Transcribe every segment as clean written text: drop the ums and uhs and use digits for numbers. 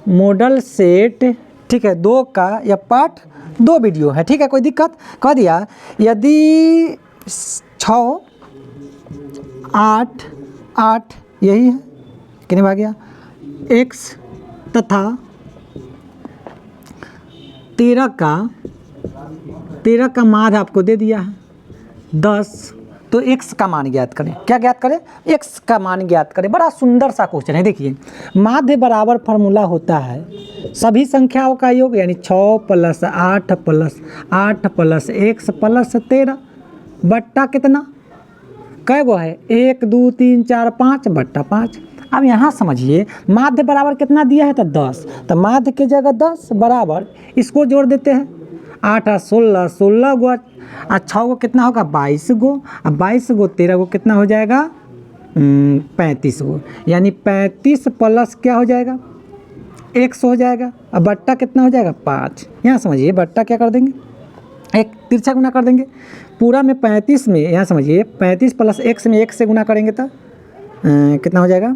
Model set, ठीक है, 2 का या पार्ट 2 वीडियो है, ठीक है, कोई दिक्कत। कह दिया यदि 6 8 8 यही है, कितने भाग गया x तथा 13 का माध्य आपको दे दिया है 10, तो x का मान ज्ञात करें। क्या ज्ञात करें? x का मान ज्ञात करें। बड़ा सुंदर सा क्वेश्चन है। देखिए, माध्य बराबर फार्मूला होता है सभी संख्याओं का योग, यानी 6 + 8 + 8 + x + 13 बट्टा कितना, कै गो है, 1 2 3 4 5 बट्टा 5। अब यहाँ समझिए, माध्य बराबर कितना दिया है, तो 10, तो माध्य की जगह 10 बराबर इसको जोड़ देते हैं, 8 और 16 16 गो, और 6 गो कितना होगा 22 गो, और 22 गो 13 गो कितना हो जाएगा 35 गो, यानी 35 प्लस क्या हो जाएगा x हो जाएगा, और बट्टा कितना हो जाएगा 5। यहाँ समझिए, बट्टा क्या कर देंगे, एक तिरछा गुना कर देंगे, पूरा में 35 में, यहाँ समझिए 35 प्लस x में 1 से गुना करेंगे तो कितना हो जाएगा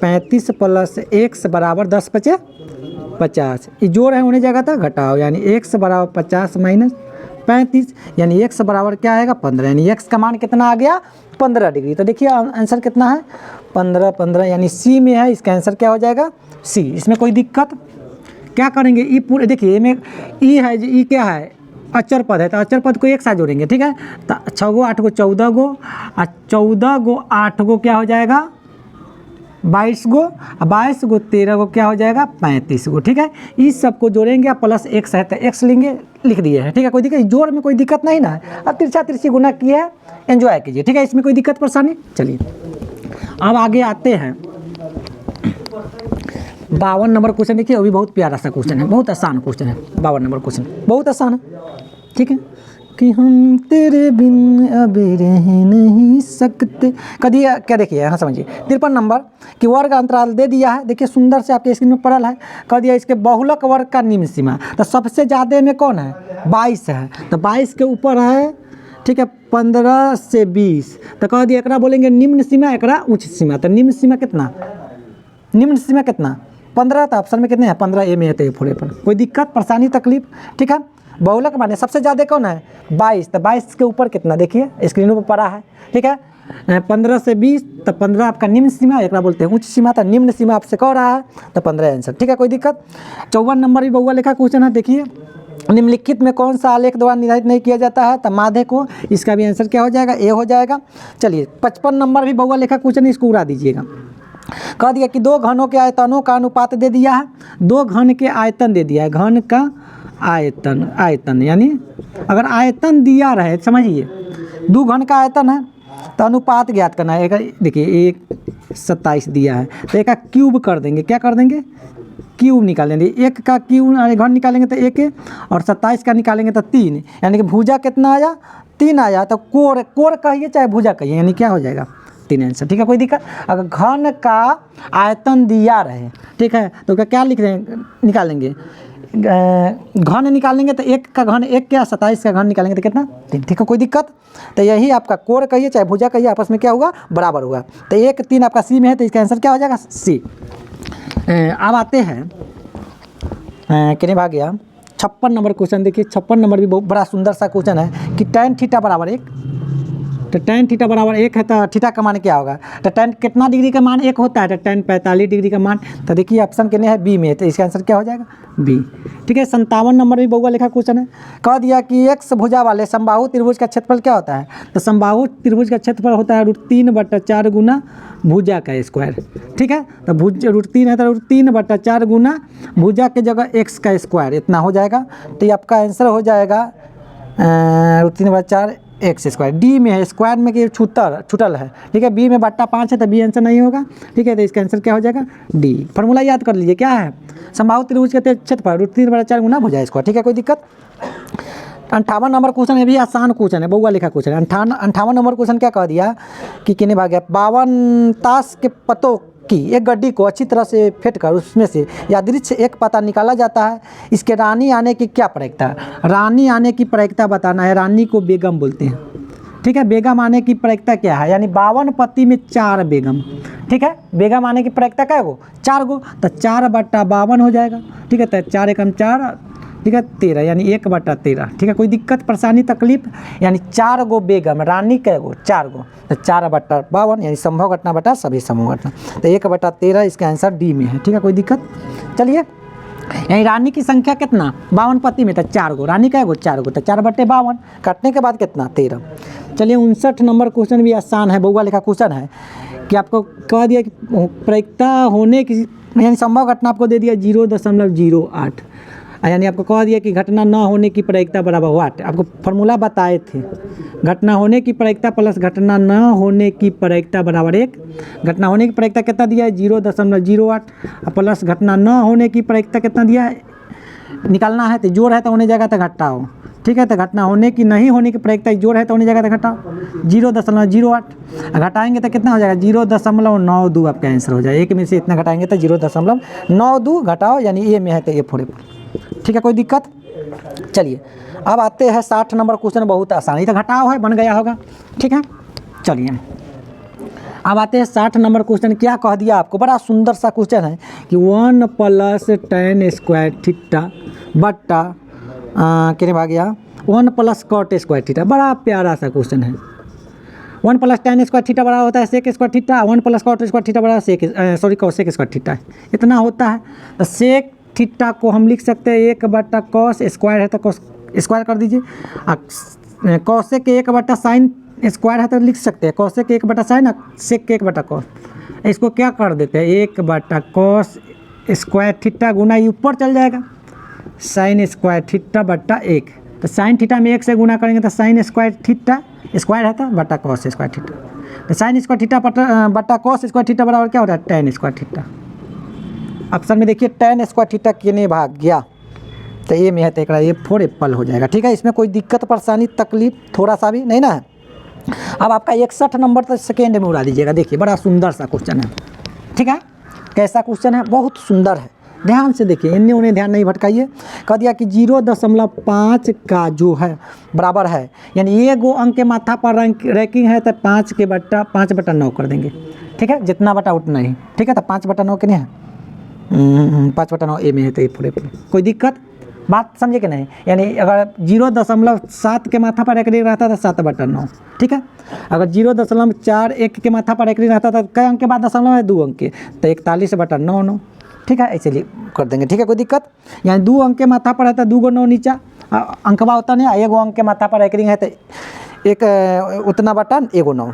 35 प्लस x बराबर 10 × 5 = 50। ये जोड़ है होने जाएगा तो घटाओ, यानी x बराबर 50 - 35, यानी x बराबर क्या आएगा 15, यानी x का मान कितना आ गया 15 डिग्री। तो देखिए आंसर कितना है 15 15, यानी C में है, इसका आंसर क्या हो जाएगा C। इसमें कोई दिक्कत, क्या करेंगे, ई पूरे देखिए में ई है, ई क्या है अचर पद है, तो अचर पद को एक साथ जोड़ेंगे, ठीक है, तो 6 गो 8 गो 14 गो, और 14 गो 8 गो क्या हो जाएगा 22 गो, और 22 गो 13 गो क्या हो जाएगा 35 गो, ठीक है। इस सब को जोड़ेंगे, प्लस x है तो x लेंगे, लिख दिए हैं, ठीक है, कोई दिक्कत, जोड़ में कोई दिक्कत नहीं ना है। अब तिरछा तिरछी गुना किया है, एंजॉय कीजिए, ठीक है, इसमें कोई दिक्कत परेशानी। चलिए अब आगे आते हैं 52 नंबर क्वेश्चन। देखिए, वो भी बहुत प्यारा सा क्वेश्चन है, बहुत आसान क्वेश्चन है। 52 नंबर क्वेश्चन बहुत आसान है, ठीक है, कि हम तेरे बिन अब रह नहीं सकते। कभी क्या देखिए, यहाँ समझिए 53 नंबर कि वर्ग अंतराल दे दिया है। देखिए सुंदर से आपके स्क्रीन में पढ़ल है, कह दिया इसके बहुलक वर्ग का निम्न सीमा, तो सबसे ज़्यादा में कौन है 22 है, तो 22 के ऊपर है, ठीक है, 15 से 20, तो कह दिया एकरा बोलेंगे निम्न सीमा, एकरा उच्च सीमा। तो निम्न सीमा कितना, निम्न सीमा कितना 15, तो ऑप्शन में कितने हैं 15 ए में है, तो फोड़े पर कोई दिक्कत परेशानी तकलीफ, ठीक है। बहुलक माने सबसे ज़्यादा कौन है 22, तो 22 के ऊपर कितना देखिए स्क्रीनों पर पड़ा है, ठीक है, 15 से 20, तो 15 आपका निम्न सीमा, एक बोलते हैं उच्च सीमा, तो निम्न सीमा आपसे कह रहा है, तो 15 आंसर, ठीक है, कोई दिक्कत। 54 नंबर भी बहुआ लेखा क्वेश्चन है। देखिए, निम्नलिखित में कौन सा आलेख द्वारा निर्धारित नहीं किया जाता है, तो माध्य को, इसका भी आंसर क्या हो जाएगा ए हो जाएगा। चलिए 55 नंबर भी बहुआ लेखा क्वेश्चन, इसको उड़ा दीजिएगा। कह दिया कि 2 घनों के आयतनों का अनुपात दे दिया है, 2 घन के आयतन दे दिया है, घन का आयतन यानी अगर आयतन दिया रहे, समझिए 2 घन का आयतन है तो अनुपात ज्ञात करना है। देखिए 1/27 दिया है, तो एक का क्यूब कर देंगे, क्या कर देंगे क्यूब निकालेंगे, 1 का क्यूब घन निकालेंगे तो 1, और 27 का निकालेंगे तो 3, यानी कि भुजा कितना आया 3 आया, तो कोर कहिए चाहे भुजा कहिए, यानी क्या हो जाएगा 3 आंसर, ठीक है, कोई दिक्कत। अगर घन का आयतन दिया रहे, ठीक है, तो क्या लिख देंगे निकालेंगे, घन निकालेंगे तो 1 का घन 1 क्या 27 का घन निकालेंगे तो कितना 3, ठीक है, कोई दिक्कत। तो यही आपका कोर कहिए चाहे भुजा कहिए, आपस में क्या होगा बराबर होगा, तो 1 3 आपका सी में है, तो इसका आंसर क्या हो जाएगा सी। अब आते हैं कितने भाग गया 56 नंबर क्वेश्चन। देखिए 56 नंबर भी बहुत बड़ा सुंदर सा क्वेश्चन है कि tan थीटा बराबर 1, तो tan थीटा बराबर 1 है, तो थीटा का मान क्या होगा, तो tan कितना डिग्री का मान 1 होता है, तो tan 45 डिग्री का मान, तो देखिए ऑप्शन कितने है बी में, तो इसका आंसर क्या हो जाएगा बी, ठीक है। 57 नंबर भी बहुआ लेखा क्वेश्चन है। कह दिया कि x भुजा वाले समबाहु त्रिभुज का क्षेत्रफल क्या होता है, तो समबाहु त्रिभुज का क्षेत्रफल होता है √3/4 गुना भुजा का स्क्वायर, ठीक है, तो √3 है तो √3/4 गुना भुजा के जगह x का स्क्वायर, इतना हो जाएगा, तो ये आपका आंसर हो जाएगा √3/4 एक्स स्क्वायर। डी में है स्क्वायर में कि छूटल है, ठीक है, बी में बट्टा 5 है तो बी आंसर नहीं होगा, ठीक है, तो इसका आंसर क्या हो जाएगा डी। फार्मूला याद कर लीजिए क्या है, समबाहु त्रिभुज के क्षेत्रफल √3/4 गुना भुजा स्क्वायर, ठीक है, कोई दिक्कत। 58 नंबर क्वेश्चन है भी आसान क्वेश्चन है, बहुआ लिखा क्वेश्चन है। 58 नंबर क्वेश्चन क्या कह दिया कि कितने भाग गया 52 ताश के पतों की एक गड्डी को अच्छी तरह से फेंट कर उसमें से यादृच्छ एक पता निकाला जाता है, इसके रानी आने की क्या प्रायिकता है, रानी आने की प्रायिकता बताना है, रानी को बेगम बोलते हैं, ठीक है। बेगम आने की प्रायिकता क्या है, यानी 52 पति में 4 बेगम, ठीक है। बेगम आने की प्रायिकता क्या है वो 4 गो, तो 4/52 हो जाएगा, ठीक है। तो 4 एकम 4, ठीक है, 13, यानी 1/13, ठीक है। कोई दिक्कत परेशानी तकलीफ, यानी 4 गो बेगम, रानी कै गो 4 गो, तो 4/52, यानी संभव घटना बटा सभी समूह घटना, तो 1/13 इसका आंसर डी में है, ठीक है। कोई दिक्कत, चलिए। यानी रानी की संख्या कितना 52 पति में, तो 4 गो, रानी कै गो 4 गो, तो 4/52 काटने के बाद कितना 13। चलिए 59 नंबर क्वेश्चन भी आसान है, बहुआ लिखा क्वेश्चन है कि आपको कह दिया कि प्रायिकता होने की, यानी संभव घटना आपको दे दिया 0.08, यानी आपको कह दिया कि घटना न होने की प्रायिकता बराबर व्हाट, आपको फॉर्मूला बताए थे, घटना होने की प्रायिकता प्लस घटना न होने की प्रायिकता बराबर 1। घटना होने की प्रायिकता कितना दिया है 0.08, प्लस घटना न होने की प्रायिकता कितना दिया है, निकालना है, तो जोड़ है तो होने जाएगा तो घटाओ, ठीक है। तो घटना होने की नहीं होने की प्रायिकता जोड़ है तो होने जाएगा तो घटाओ 0.08, घटाएंगे तो कितना हो जाएगा 0.92 आपका आंसर हो जाएगा। एक में से इतना घटाएंगे तो 0.92 घटाओ, यानी ए में है तो ए फोड़े, ठीक है। कोई दिक्कत, चलिए अब आते हैं 60 नंबर क्वेश्चन, बहुत आसानी, तो घटाओ है बन गया होगा, ठीक है। चलिए अब आते हैं 60 नंबर क्वेश्चन, क्या कह दिया आपको, बड़ा सुंदर सा क्वेश्चन है कि 1 + tan स्क्वायर थीटा बट्टा कितने भाग गया 1 + cot स्क्वायर थीटा, बड़ा प्यारा सा क्वेश्चन है। 1 + tan स्क्वायर थीटा बड़ा होता है sec square theta, 1 + cot square theta बड़ा cosec स्क्वायर थीटा, इतना होता है। तो sec थीटा को हम लिख सकते हैं 1/cos स्क्वायर है तो cos स्क्वायर कर दीजिए, cosec 1/sin स्क्वायर है तो लिख सकते हैं cosec 1/sin, sec 1/cos, इसको क्या कर देते हैं 1/cos स्क्वायर थीटा गुना ये ऊपर चल जाएगा sin स्क्वायर थीटा बट्टा 1, तो sin थीटा में 1 से गुना करेंगे तो sin स्क्वायर थीटा स्क्वायर है तो बट्टा cos स्क्वायर थीटा, तो sin स्क्वायर थीटा बट्टा cos स्क्वायर थीटा बराबर क्या होता है tan स्क्वायर थीटा। ऑप्शन में देखिए tan स्क्वायर थीटा कितने भाग गया, तो ये में है तो एक ये 4 एप्पल हो जाएगा, ठीक है। इसमें कोई दिक्कत परेशानी तकलीफ थोड़ा सा भी नहीं ना है। अब आपका 61 नंबर तो सेकेंड में उड़ा दीजिएगा, देखिए बड़ा सुंदर सा क्वेश्चन है, ठीक है। कैसा क्वेश्चन है, बहुत सुंदर है, ध्यान से देखिए, इन्हें उन्हें ध्यान नहीं भटकाइए। कह दिया कि 0.5 का जो है बराबर है, यानी ये गो अंक के माथा पर रैंकिंग है तो 5/9 कर देंगे, ठीक है। जितना बटा उतना ही, ठीक है। तो 5/9 कितने हैं 5/9 ए में है तो ये पूरे, कोई दिक्कत बात समझे कि नहीं। यानी अगर 0.7 के माथा पर रैंकिंग रहता था 7/9, ठीक है। अगर 0.41 के माथा पर रैंकिंग रहता था कई अंक के बाद दशमलव है 2 अंक के, तो 41/9, ठीक है। ऐसे लिए कर देंगे, ठीक है। कोई दिक्कत, यानी 2 अंक के माथा पर है तो 2 गो 9 नीचा अंकवा होता नहीं, 1 अंक के माथा पर रैंकिंग है तो 1 उतना बटा 1 9।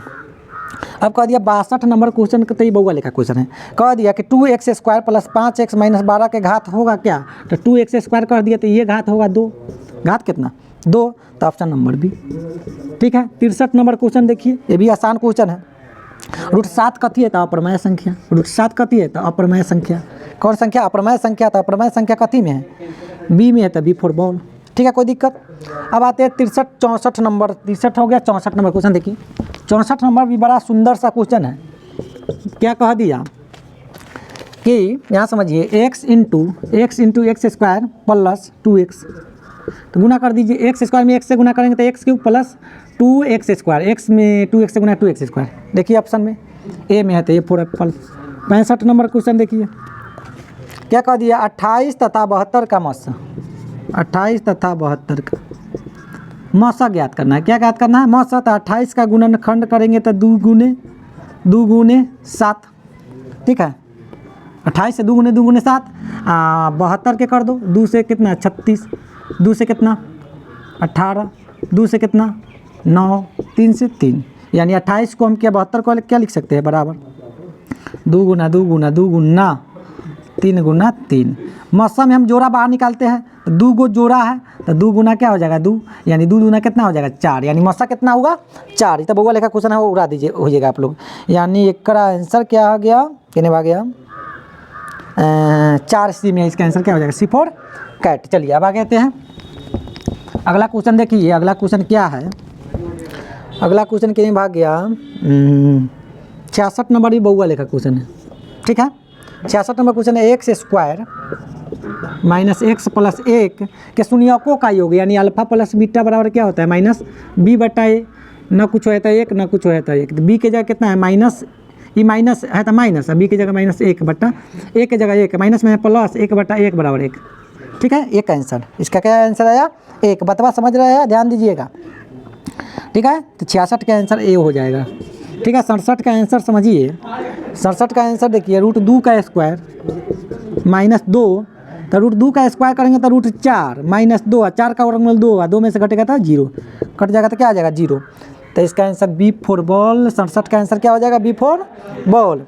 अब कह दिया 62 नंबर क्वेश्चन का, तो ये बहुआ लिखा क्वेश्चन है। कह दिया कि 2x square plus 5x minus 12 के घात होगा क्या, तो 2x स्क्वायर कर दिया तो ये घात होगा 2, घात कितना 2, तो ऑप्शन नंबर बी, ठीक है। 63 नंबर क्वेश्चन देखिए, ये भी आसान क्वेश्चन है। √7 कथी है तो अप्रमेय संख्या, √7 कथी है तो अप्रमेय संख्या, कौन संख्या अप्रमेय संख्या, तो अप्रमेय संख्या कथी में है बी में है तो बी फॉर बॉल, ठीक है। कोई दिक्कत। अब आते हैं 64 नंबर, 63 हो गया, 64 नंबर क्वेश्चन देखिए। 64 नंबर भी बड़ा सुंदर सा क्वेश्चन है। क्या कह दिया कि यहाँ समझिए x into x square plus 2x, तो गुना कर दीजिए, एक्स स्क्वायर में x से गुना करेंगे तो x cube plus 2x square, x में 2x से गुना 2x स्क्वायर, देखिए ऑप्शन में ए में है तो ये 4 एप्पल। 65 नंबर क्वेश्चन देखिए, क्या कह दिया 28 तथा 72 का मौसा, 28 तथा 72 का मौसा ज्ञात करना है। क्या ज्ञात करना है मौसा, तो 28 का गुणनखंड करेंगे तो 2 गुने 7, ठीक है। 28 से 2 गुने 7, 72 के कर दो, 2 से कितना 36, 2 से कितना 18, 2 से कितना 9, 3 से 3, यानी 28 को हम क्या 72 को क्या लिख सकते हैं बराबर 2 गुना 3 गुना 3। मौसा में हम जोड़ा बाहर निकालते हैं, तो 2 गो जोड़ा है तो 2 गुना क्या हो जाएगा 2, यानी 2 गुना कितना हो जाएगा 4, यानी मौसा कितना होगा 4। तो बहुआ लेखा क्वेश्चन है वो उड़ा दीजिए, हो जाएगा आप लोग। यानी एक का आंसर क्या आ गया, कितने आ गया 4 सी में, इसका आंसर क्या हो जाएगा C4 कैट। चलिए अब आगे आते हैं, अगला क्वेश्चन देखिए। अगला क्वेश्चन क्या है, अगला क्वेश्चन कितने भाग गया 66 नंबर भी बहुआ लेखा क्वेश्चन है, ठीक है। 66 नंबर क्वेश्चन है x square minus x plus 1 के शून्यकों का योग, यानी अल्फा प्लस बीटा बराबर क्या होता है -b/a, ना कुछ है तो एक, ना कुछ है तो एक। तो बी के जगह कितना है माइनस, ये माइनस है तो माइनस, बी की जगह माइनस 1/1 की जगह 1, माइनस में प्लस 1/1 बराबर 1। ठीक है, एक आंसर। इसका क्या आंसर आया? 1। बतवा समझ रहे हैं, ध्यान दीजिएगा। ठीक है, तो 66 का आंसर ए हो जाएगा। ठीक है, 67 का आंसर समझिए। 67 का आंसर देखिए, √2 का स्क्वायर -2, तो √2 का स्क्वायर करेंगे तो √4 -2, 4 का वर्गमूल 2, 2 में से घटेगा तो 0, कट जाएगा तो क्या आ जाएगा 0। तो इसका आंसर बी फॉर बॉल। 67 का आंसर क्या हो जाएगा? B for ball.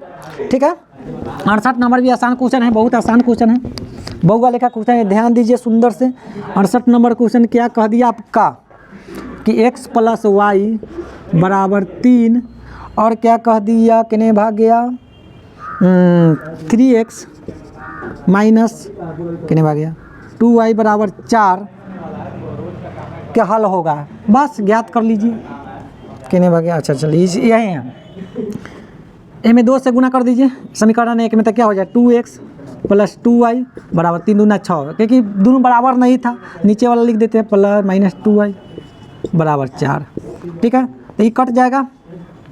ठीक है, 68 नंबर भी आसान क्वेश्चन है, बहुत आसान क्वेश्चन है, बहुआ लेखा क्वेश्चन है। ध्यान दीजिए सुंदर से। 68 नंबर क्वेश्चन क्या कह दिया आपका कि x + y = 3, और क्या कह दिया, किने भाग गया 3x माइनस किने भाग गया 2y = 4, क्या हल होगा? बस ज्ञात कर लीजिए। किने भाग गया, अच्छा चलिए यही है। ए में 2 से गुना कर दीजिए समीकरण 1 में, तो क्या हो जाए 2x + 2y = 3 दूना 6, क्योंकि दोनों बराबर नहीं था, नीचे वाला लिख देते हैं +-2y = 4। ठीक है, तो ये कट जाएगा।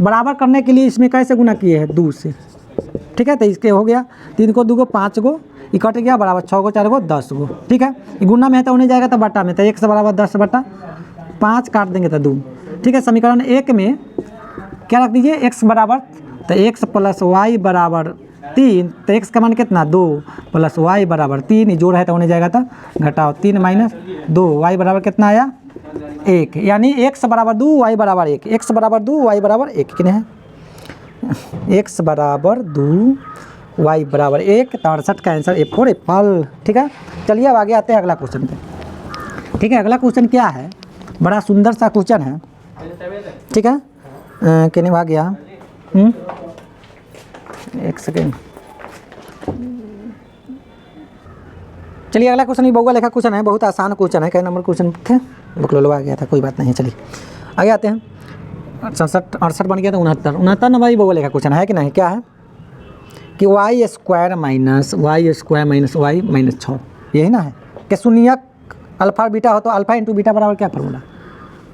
बराबर करने के लिए इसमें कैसे गुना किए हैं? 2 से। ठीक है, तो इसके हो गया 3 को 2 को 5 गो, ये कट गया बराबर 6 को 4 को 10 गो। ठीक है, ये गुना में है तो होने जाएगा तो बटा में, तो 1 = 10/5 काट देंगे तो 2। ठीक है, समीकरण 1 में क्या रख दीजिए x बराबर, तो x + y = 3, तो x का मान कितना 2 + y = 3, जोड़ है तो होने जाएगा तो घटाओ 3 - 2, y बराबर कितना आया 1, यानी x = 2 y = 1, x = 2 y = 1 कितने हैं x = 2 y = 1। 68 का आंसर ए फॉर एप्पल। ठीक है, चलिए अब आगे आते हैं अगला क्वेश्चन पे। ठीक है, अगला क्वेश्चन क्या है, बड़ा सुंदर सा क्वेश्चन है। ठीक है, कितने भाग गया, एक सेकेंड। चलिए अगला क्वेश्चन भी बहुआ लेखा क्वेश्चन है, बहुत आसान क्वेश्चन है। कई नंबर क्वेश्चन थे, बुकलो आ गया था, कोई बात नहीं। चलिए आगे आते हैं। 67 68 बन गया तो 69 नंबर ही बहुआ लेखा क्वेश्चन है कि नहीं? क्या है कि y² - y - 6, यही ना है कि शून्यक अल्फा बीटा हो तो अल्फा × बीटा बराबर क्या फॉर्मूला,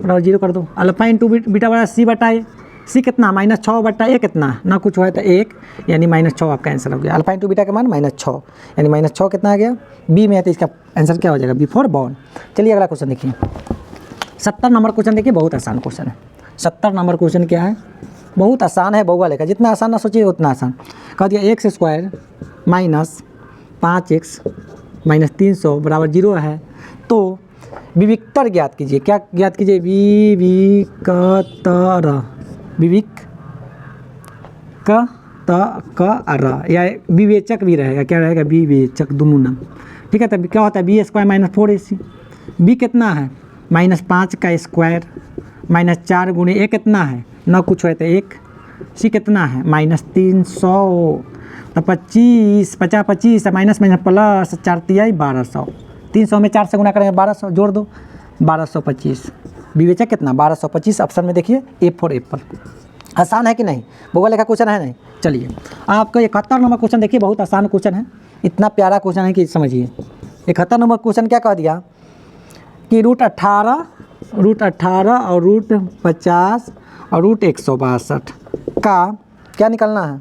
बराबर 0 कर दो। अल्फा × बीटा बराबर c/a, c कितना -6/a कितना, ना कुछ हुआ तो 1, यानी -6 आपका आंसर हो गया। अल्फा × बीटा का मान -6, यानी -6 कितना आ गया बी में है, तो इसका आंसर क्या हो जाएगा बी फॉर बॉल। चलिए अगला क्वेश्चन देखिए। 70 नंबर क्वेश्चन देखिए, बहुत आसान क्वेश्चन है। 70 नंबर क्वेश्चन क्या है, बहुत आसान है, बहुआ लेखा, जितना आसान ना सोचिए उतना आसान। कह दिया x² - 5x - 300 = 0 है, तो विविक्तर ज्ञात कीजिए। क्या ज्ञात कीजिए? विविक्तर या विवेचक भी रहेगा, क्या रहेगा विवेचक, दोनों नाम। ठीक है, तब क्या होता है b² - 4ac, b कितना है -5 का स्क्वायर -4 × a कितना है, ना कुछ है तो 1, c कितना है -300, तो 25 50 25 माइनस प्लस 4 × 1200, 300 में 4 से गुना करेंगे 1200, जोड़ दो 1225। विवेचक कितना 1225, ऑप्शन में देखिए ए फॉर एप्पल। आसान है कि नहीं? बहुआ लेखा क्वेश्चन है नहीं? चलिए आपका 71 नंबर क्वेश्चन देखिए, बहुत आसान क्वेश्चन है, इतना प्यारा क्वेश्चन है कि समझिए। 71 नंबर क्वेश्चन क्या कह दिया कि √18 और √50 और √162 का क्या निकलना है,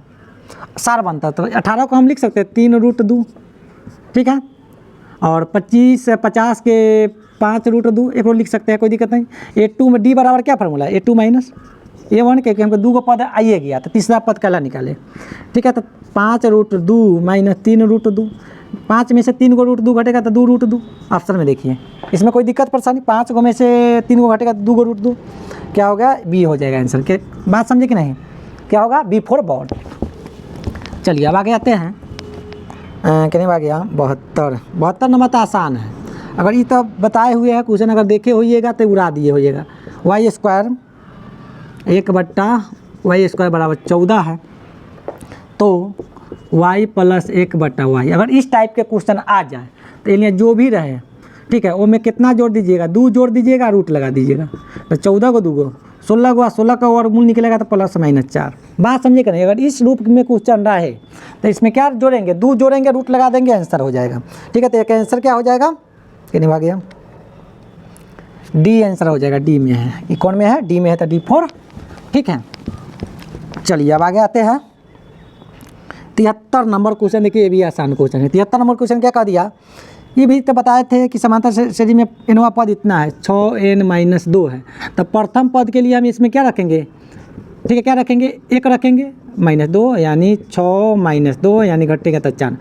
सार बनता है। तो 18 को हम लिख सकते हैं 3√2, ठीक है, और 50 के 5√2 एक और लिख सकते हैं, कोई दिक्कत नहीं। A2 में D बराबर क्या फार्मूला है, A2 - A1 के हमको 2 को पद आइए गया, तो तीसरा पद कैला निकाले। ठीक है, तो 5√2 - 3√2, 5 में से 3 को √2 घटेगा तो 2√2, ऑप्शन में देखिए। इसमें कोई दिक्कत परेशानी, 5 को में से 3 को घटेगा तो 2 को √2, क्या होगा बी हो जाएगा आंसर। के बात समझे कि नहीं? क्या होगा बी फॉर बॉल। चलिए अब आगे आते हैं, कितने आ गया 72 नंबर तो आसान है। अगर ये तो बताए हुए है क्वेश्चन, अगर देखे होइएगा तो उड़ा दिए होइएगा। y² 1/y² बराबर 14 है, तो y + 1/y, अगर इस टाइप के क्वेश्चन आ जाए तो ये जो भी रहे, ठीक है, वो में कितना जोड़ दीजिएगा, 2 जोड़ दीजिएगा, रूट लगा दीजिएगा, तो 14 को 2 को 16 को 16 का वर्गमूल निकलेगा तो +-4। बात समझे कि नहीं? अगर इस रूप में क्वेश्चन रहे तो इसमें क्या जोड़ेंगे, 2 जोड़ेंगे, रूट लगा देंगे, आंसर हो जाएगा। ठीक है, तो एक आंसर क्या हो जाएगा, कितने आ गया डी आंसर हो जाएगा, डी में है। ये कौन में है? डी में है, तो D4। ठीक है, चलिए अब आगे आते हैं 73 नंबर क्वेश्चन। देखिए ये भी आसान क्वेश्चन है। 73 नंबर क्वेश्चन क्या कह दिया, ये भी तो बताए थे कि समांतर श्रेणी में nवां पद इतना है, 6n-2 है। तो प्रथम पद के लिए हम इसमें क्या रखेंगे? ठीक है, क्या रखेंगे? 1 रखेंगे, -2 यानी 6 - 2 यानी घटेगा तो 4।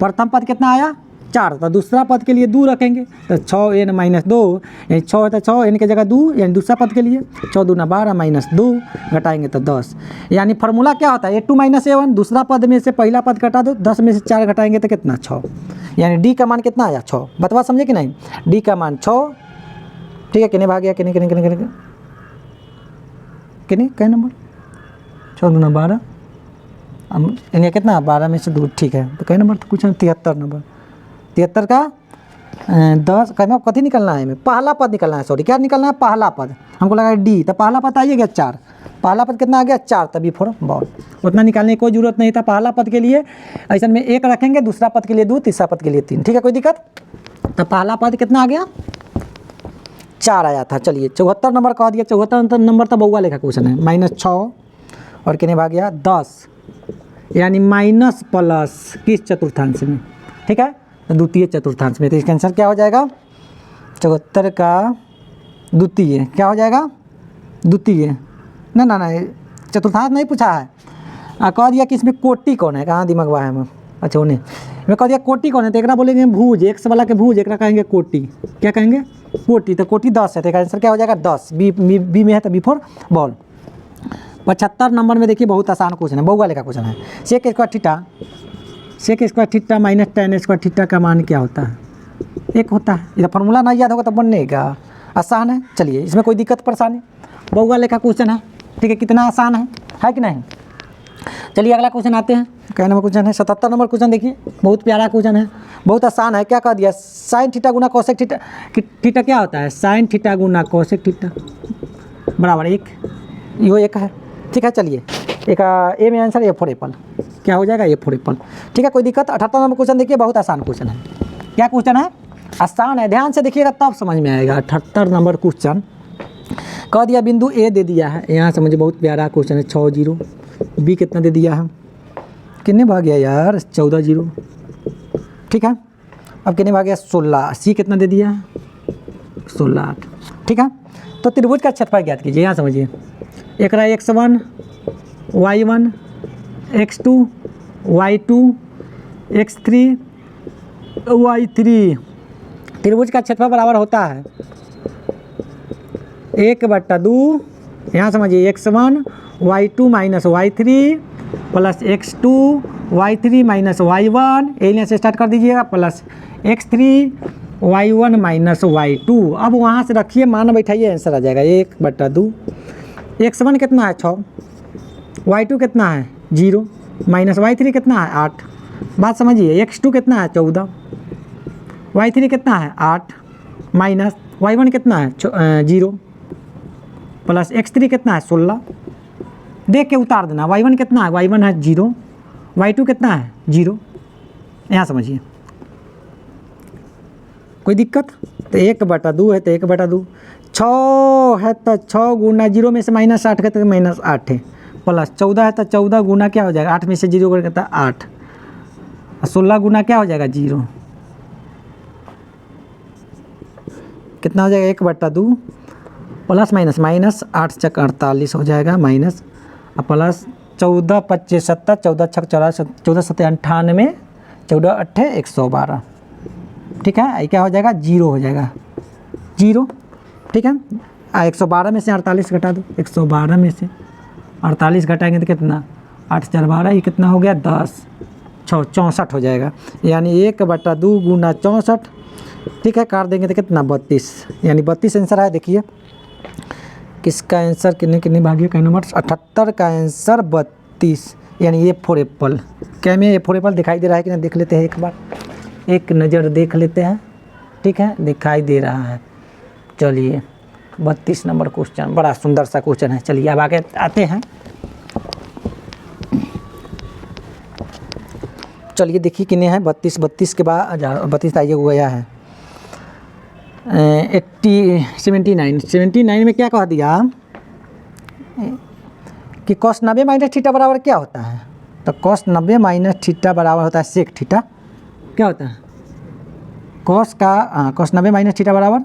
प्रथम पद कितना आया? 4। तो दूसरा पद के लिए 2 रखेंगे, तो 6n-2 यानी 6 है तो 6, n की जगह 2 यानी दूसरा पद के लिए 6 दूना 12 - 2 घटाएंगे तो 10। यानी फार्मूला क्या होता है? A2 - A1, दूसरा पद में से पहला पद घटा दो, 10 में से 4 घटाएंगे तो कितना? 6। यानी डी का मान कितना आया? 6। बतवा समझे कि नहीं? डी का मान 6। ठीक है, कितने भाग गया? कितने कई नंबर? 6 दूना 12, यानी कितना? 12 में से 2। ठीक है, तो कई नंबर तो कुछ 73 नंबर। 73 का 10 कहना कथी निकलना है? हमें पहला पद निकलना है। सॉरी, क्या निकलना है? पहला पद। हमको लगा डी, तो पहला पद आइए गया 4। पहला पद कितना आ गया? 4, तभी फोर बॉल। उतना निकालने की कोई जरूरत नहीं था। पहला पद के लिए ऐसा में 1 रखेंगे, दूसरा पद के लिए 2, तीसरा पद के लिए 3। ठीक है, कोई दिक्कत? तो पहला पद कितना आ गया? 4 आया था। चलिए 74 नंबर कह दिया। 74 नंबर तो बउआ लेखा क्वेश्चन है। -6 और कितने भाग गया? 10, यानी माइनस प्लस किस चतुर्थांश में? ठीक है, तो द्वितीय चतुर्थांश में। तो इसका आंसर क्या हो जाएगा? 74 का द्वितीय क्या हो जाएगा? द्वितीय ना चतुर्थांश नहीं पूछा है। कह दिया कि इसमें कोटि कौन है? कहाँ दिमाग हुआ है मैं? अच्छा उन्हें मैं कह दिया कोटि कौन है, तो एक बोलेंगे भुज, एक्स वाला के भुज, एक कहेंगे कोटि। क्या कहेंगे? कोटि। तो कोटि 10 है, तो आंसर क्या हो जाएगा? 10। बी में है तो B4 बॉल। 75 नंबर में देखिए बहुत आसान क्वेश्चन है, बहुआ लेखा क्वेश्चन है। Sec square theta minus tan square theta का मान क्या होता है? 1 होता है। ये फार्मूला नहीं याद होगा तो बनेगा। आसान है। चलिए, इसमें कोई दिक्कत परेशानी? बहुआ लेखा क्वेश्चन है। ठीक है, कितना आसान है कि नहीं? चलिए अगला क्वेश्चन आते हैं। क्या नंबर क्वेश्चन है? 77 नंबर क्वेश्चन। देखिए बहुत प्यारा क्वेश्चन है, बहुत आसान है। क्या कह दिया? साइन थीटा गुना कोसेक थीटा। थीटा क्या होता है? साइन थीटा गुना कोसेक थीटा बराबर 1। यो 1 है। ठीक है, चलिए एक ए में आंसर A4 एप्पल। क्या हो जाएगा? A4 Apple. ठीक है, कोई दिक्कत? 78 नंबर क्वेश्चन देखिए, बहुत आसान क्वेश्चन है। क्या क्वेश्चन है? आसान है, ध्यान से देखिएगा तब समझ में आएगा। 78 नंबर क्वेश्चन कह दिया बिंदु ए दे दिया है। यहाँ से मुझे बहुत प्यारा क्वेश्चन है। 6 0। बी कितना दे दिया है? कितने भाग गया यार? 14 0। ठीक है, अब कितने भाग गया? 16। सी कितना दे दिया है? 16 8। ठीक है, तो त्रिभुज का क्षेत्रफल ज्ञात कीजिए। यहाँ समझिए, एक रहा x1 y1 x2 y2 x3 y3। त्रिभुज का क्षेत्रफल बराबर होता है 1/2। यहाँ समझिए x1 y2 - y3 plus x2 y3 - y1, alien से स्टार्ट कर दीजिएगा, प्लस x3 y1 - y2। अब वहाँ से रखिए, मान बैठाइए, आंसर आ जाएगा 1/2। x1 कितना है? 6। y2 कितना है? 0 माइनस y3 कितना है? 8। बात समझिए, x2 कितना है? 14। y3 कितना है? 8 माइनस y1 कितना है? 0 प्लस x3 कितना है? 16। देख के उतार देना। y1 कितना है? y1 है 0, y2 कितना है? 0। यहाँ समझिए, कोई दिक्कत? तो 1/2 है, तो 1/2। 6 है तो 6 गुना 0 में से -8 है तो -8 है, प्लस 14 है तो 14 गुना क्या हो जाएगा? 8 में से 0 करके तो 8, 16 गुना क्या हो जाएगा? 0। कितना हो जाएगा? 1/2 प्लस माइनस 8 चक 48 हो जाएगा, माइनस प्लस 14 25 70, 14 छक 14, 14 7 98, 14 8 112। ठीक है, ये क्या हो जाएगा? 0 हो जाएगा, 0। ठीक है, 112 में से 48 घटा दो। 112 में से 48 घटाएंगे तो कितना? 8 4 12, ये कितना हो गया? 10 6 64 हो जाएगा। यानी 1/2 गुना 64। ठीक है, काट देंगे तो कितना? 32, यानी 32 आंसर है। देखिए किसका आंसर कितने भागिए? कई नंबर 78 का आंसर 32, यानी A4 एप्पल। क्या में A4 एप्पल दिखाई दे रहा है कि नहीं? देख लेते हैं एक बार, एक नज़र देख लेते हैं। ठीक है, दिखाई दे रहा है। चलिए 32 नंबर क्वेश्चन, बड़ा सुंदर सा क्वेश्चन है। चलिए अब आगे आते हैं। चलिए देखिए कितने हैं? 32 के बाद 32 आइए गया है। 79 में क्या कह दिया कि cos 90 माइनस थीटा बराबर क्या होता है? तो cos 90 माइनस थीटा बराबर होता है सेक थीटा। क्या होता है? cos 90 माइनस थीटा बराबर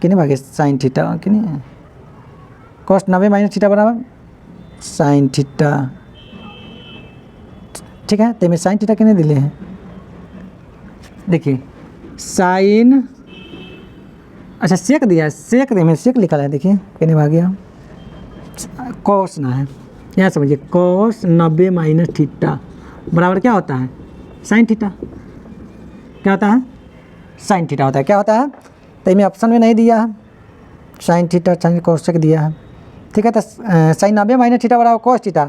कितने भागे साइन थीटा कितने cos 90 माइनस थीटा बराबर साइन थीटा। ठीक है, तो मैं साइन थीटा कितने दिले हैं? देखिए साइन, अच्छा सेक दिया, सेक दे में सेक लिखा है, देखिए कितने भाग गया cos ना है, यहाँ समझिए cos 90 माइनस थीटा बराबर क्या होता है? Sine theta. क्या होता है? साइन थीटा होता है। क्या होता है? तो इनमें ऑप्शन में नहीं दिया है साइन थीटा, साइन कोसेक दिया है। ठीक है, तो साइन 90 माइनस थीटा बराबर cos थीटा।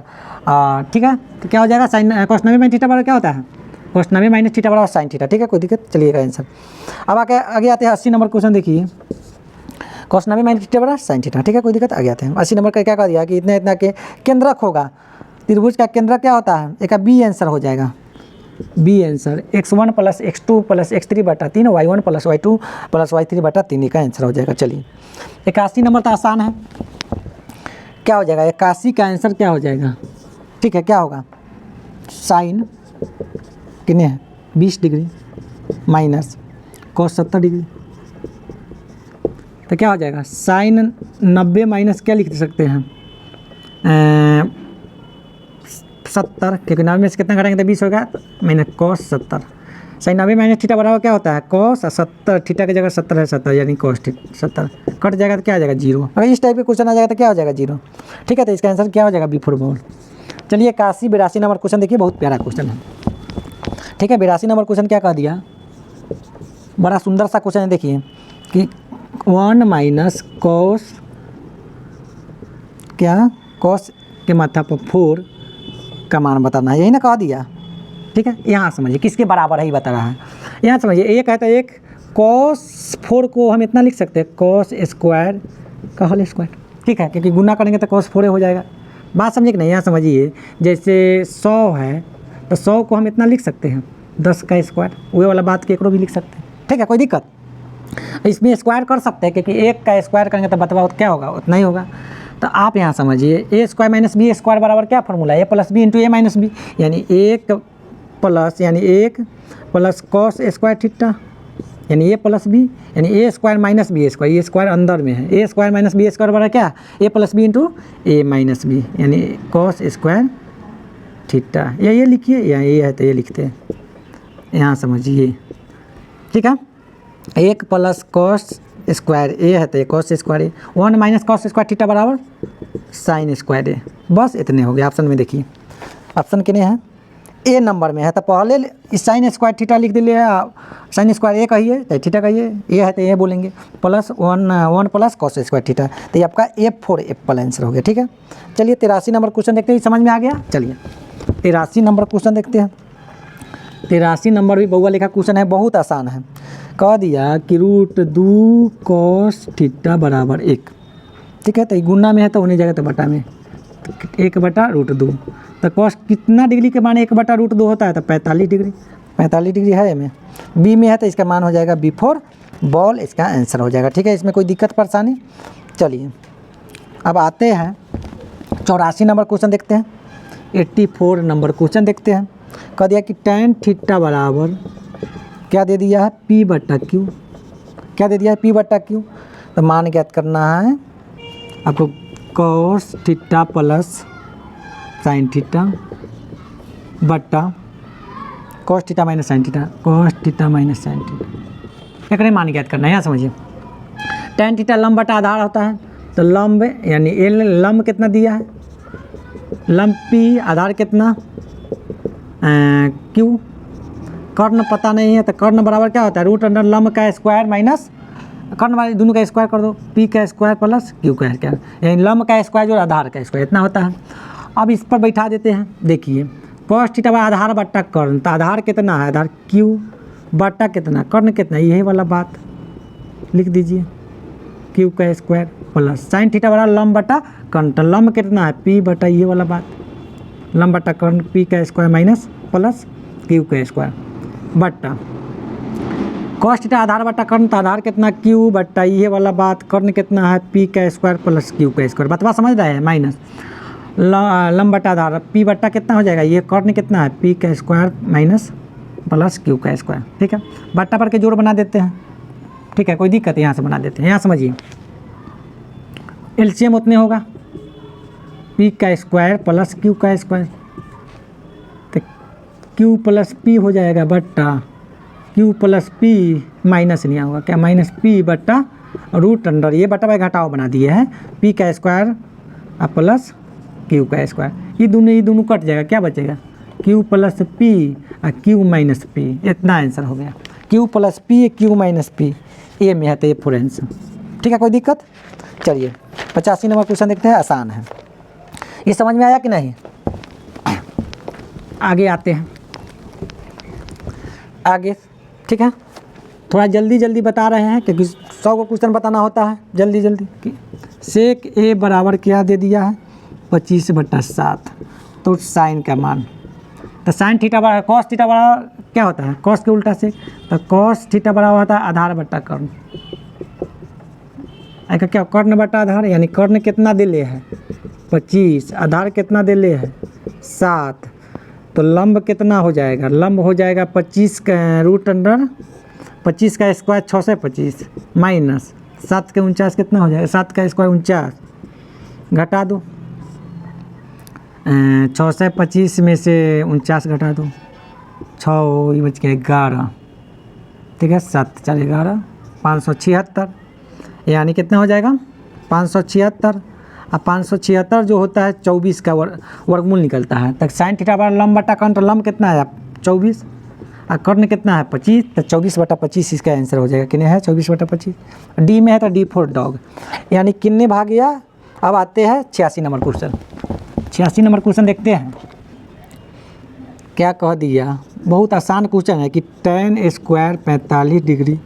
ठीक है, तो क्या हो जाएगा? साइन cos 90 माइनस थीटा बराबर क्या होता है? cos 90 माइनस थीटा बराबर साइन थीटा। ठीक है, कोई दिक्कत, चलिएगा आंसर। अब आगे आते हैं 80 नंबर क्वेश्चन। देखिए cos 90 माइनस थीटा बराबर साइन थीटा। ठीक है, कोई दिक्कत, आगे आते हैं। 80 नंबर का क्या कह दिया कि इतना के केंद्रक होगा, त्रिभुज का केंद्रक क्या होता है? एक बी आंसर हो जाएगा, B answer x1 plus x2 plus x3 बटा 3 y1 plus y2 plus y3 बटा 3 का आंसर हो जाएगा। चलिए 81 नंबर तो आसान है। क्या हो जाएगा? 81 का आंसर क्या हो जाएगा? ठीक है, क्या होगा? साइन कितने है 20 डिग्री माइनस cos 70 डिग्री, तो क्या हो जाएगा? साइन 90 माइनस क्या लिख सकते हैं? 70, क्योंकि 90 में से कितना घटाएंगे तो 20 होगा, minus cos 70। Sine 90 minus theta बराबर क्या होता है? cos 70, थीटा की जगह 70 है, 70 यानी cos 70 कट जाएगा तो क्या आ जाएगा? 0। अगर इस टाइप के क्वेश्चन आ जाएगा तो क्या हो जाएगा? 0। ठीक है, तो इसका आंसर क्या हो जाएगा? Before ball. चलिए 81 नंबर क्वेश्चन देखिए, बहुत प्यारा क्वेश्चन है। ठीक है, 82 नंबर क्वेश्चन क्या कह दिया? बड़ा सुंदर सा क्वेश्चन है। देखिए कि 1 माइनस cos, क्या cos के माथा पर 4 का मान बताना है, यही ना कह दिया। ठीक है, यहाँ समझिए किसके बराबर है ही बता रहा है। यहाँ समझिए एक है तो एक cos 4 को हम इतना लिख सकते हैं cos स्क्वायर का होल स्क्वायर। ठीक है, क्योंकि गुना करेंगे तो cos 4 हो जाएगा। बात समझिए कि नहीं? यहाँ समझिए जैसे 100 है तो 100 को हम इतना लिख सकते हैं 10 का स्क्वायर, वही वाला बात केकरो भी लिख सकते हैं। ठीक है, कोई दिक्कत? इसमें स्क्वायर कर सकते हैं, क्योंकि एक का स्क्वायर करेंगे तो बतवा क्या होगा? उतना ही होगा। तो आप यहाँ समझिए ए स्क्वायर माइनस बी स्क्वायर बराबर क्या फॉर्मूला है? ए प्लस बी इंटू ए माइनस बी, यानी 1 प्लस cos स्क्वायर थीटा, यानी ए प्लस बी, यानी ए स्क्वायर माइनस बी स्क्वायर, ये स्क्वायर अंदर में है, ए स्क्वायर माइनस बी स्क्वायर बराबर क्या? ए प्लस बी इंटू ए माइनस बी, यानी cos स्क्वायर थीटा। या ये लिखिए, या ये है तो ये लिखते हैं, यहाँ समझिए। ठीक है, 1 प्लस cos स्क्वायर ए है तो cos स्क्वायर ए, 1 माइनस cos स्क्वायर थीटा बराबर साइन स्क्वायर ए। बस इतने हो गए। ऑप्शन में देखिए, ऑप्शन कितने हैं? ए नंबर में है तो पहले इस साइन स्क्वायर थीटा लिख दिए, साइन स्क्वायर ए कहिए चाहे थीटा कहिए, ए है तो ए बोलेंगे, plus 1 plus cos square theta, तो ये आपका F4 एप्पल आंसर हो गया। ठीक है, चलिए 83 नंबर क्वेश्चन देखते हैं, समझ में आ गया। चलिए 83 नंबर क्वेश्चन देखते हैं। 83 नंबर भी बहुआ लेखा क्वेश्चन है, बहुत आसान है। कह दिया कि √2 cos थीटा बराबर 1। ठीक है, तो गुना में है तो होने जाएगा तो बटा में, 1 बटा √2। तो cos कितना डिग्री के मान 1 बटा √2 होता है? तो 45 डिग्री। 45 डिग्री है में, बी में है तो इसका मान हो जाएगा बिफोर बॉल, इसका आंसर हो जाएगा। ठीक है, इसमें कोई दिक्कत परेशानी? चलिए अब आते हैं 84 नंबर क्वेश्चन देखते हैं। 84 नंबर क्वेश्चन देखते हैं। कह दिया कि tan थीटा बराबर क्या दे दिया है? P बटा Q। क्या दे दिया है? P बटा Q। तो मान ज्ञात करना है आपको, cos theta plus sine theta बटा cos theta minus sine theta, cos theta minus sine theta, एक मान ज्ञात करना है। यहाँ समझिए tan थीटा लंब बटा आधार होता है, तो लंब यानी एल, लंब कितना दिया है? लंब P, आधार कितना Q, कर्ण पता नहीं है तो कर्ण बराबर क्या होता है? रूट अंडर लंब का स्क्वायर माइनस कर्ण वाले दोनों का स्क्वायर कर दो, P का स्क्वायर प्लस Q का स्क्वायर, यानी लंब का स्क्वायर जो आधार का स्क्वायर इतना होता है। अब इस पर बैठा देते हैं। देखिए cos थीटा आधार बट्टा कर्ण, तो आधार कितना है? आधार Q बट्टा कितना? कर्ण कितना? यही वाला बात लिख दीजिए, Q का स्क्वायर प्लस साइन थीटा बराबर लंब बट्टा कर्ण, तो लंब कितना है? P बटा ये वाला बात, लंब बट्टा कर्ण, P का स्क्वायर माइनस प्लस Q का स्क्वायर बट्टा कॉस थीटा आधार बटा कर्ण, तो आधार कितना क्यू बटा ये वाला बात, कर्ण कितना है पी का स्क्वायर प्लस क्यू का स्क्वायर, बतवा समझ रहे हैं, माइनस लंब बटा आधार पी बटा कितना हो जाएगा, ये कर्ण कितना है पी का स्क्वायर माइनस प्लस क्यू का स्क्वायर, ठीक है। बट्टा पर के जोड़ बना देते हैं, ठीक है, कोई दिक्कत है, यहाँ से बना देते हैं। यहाँ समझिए एलसीएम उतने होगा पी का स्क्वायर प्लस क्यू का स्क्वायर, तो क्यू प्लस पी हो जाएगा बट्टा क्यू प्लस पी माइनस नहीं होगा क्या, माइनस पी बट्टा रूट अंडर ये बटा बाई घटाव बना दिए हैं पी का स्क्वायर और प्लस क्यू का स्क्वायर, ये दोनों कट जाएगा, क्या बचेगा क्यू प्लस पी और क्यू माइनस पी, इतना आंसर हो गया। Q plus P Q minus P A में है, तो ये फोर आंसर, ठीक है, कोई दिक्कत। चलिए 85 नंबर क्वेश्चन देखते हैं, आसान है, ये समझ में आया कि नहीं। आगे आते हैं, आगे, ठीक है, थोड़ा जल्दी जल्दी बता रहे हैं क्योंकि 100 को क्वेश्चन बताना होता है जल्दी जल्दी। सेक ए बराबर क्या दे दिया है 25/7, तो साइन का मान, तो साइन थीटा बराबर कॉस थीटा बराबर क्या होता है कॉस के उल्टा से, तो कॉस थीटा बराबर होता है आधार बटा कर्ण, ऐसा क्या कर्ण बटा आधार, यानी कर्ण कितना दे ले है 25, आधार कितना दे ले है 7, तो लंब कितना हो जाएगा, लंब हो जाएगा 25 का रूट अंडर 25 का स्क्वायर 6 से 25 माइनस 7 के 49 कितना हो जाएगा, 7 का स्क्वायर 49, घटा दो 6 से 25 में से 49 घटा दो, 6 ये बच गया 11, ठीक है, 7 4 11 576, यानी कितना हो जाएगा 576, अब 576 जो होता है 24 का वर्गमूल निकलता है, तक साइन थीटा बराबर लंब बटा कर्ण, तो लंब कितना है 24 और कर्ण कितना है 25, तो 24/25 इसका आंसर हो जाएगा, कितने है 24/25, डी में है तो D4 डॉग, यानी कितने भाग गया। अब आते हैं 86 नंबर क्वेश्चन, 86 नंबर क्वेश्चन देखते हैं क्या कह दिया। बहुत आसान क्वेश्चन है कि tan स्क्वायर 45 डिग्री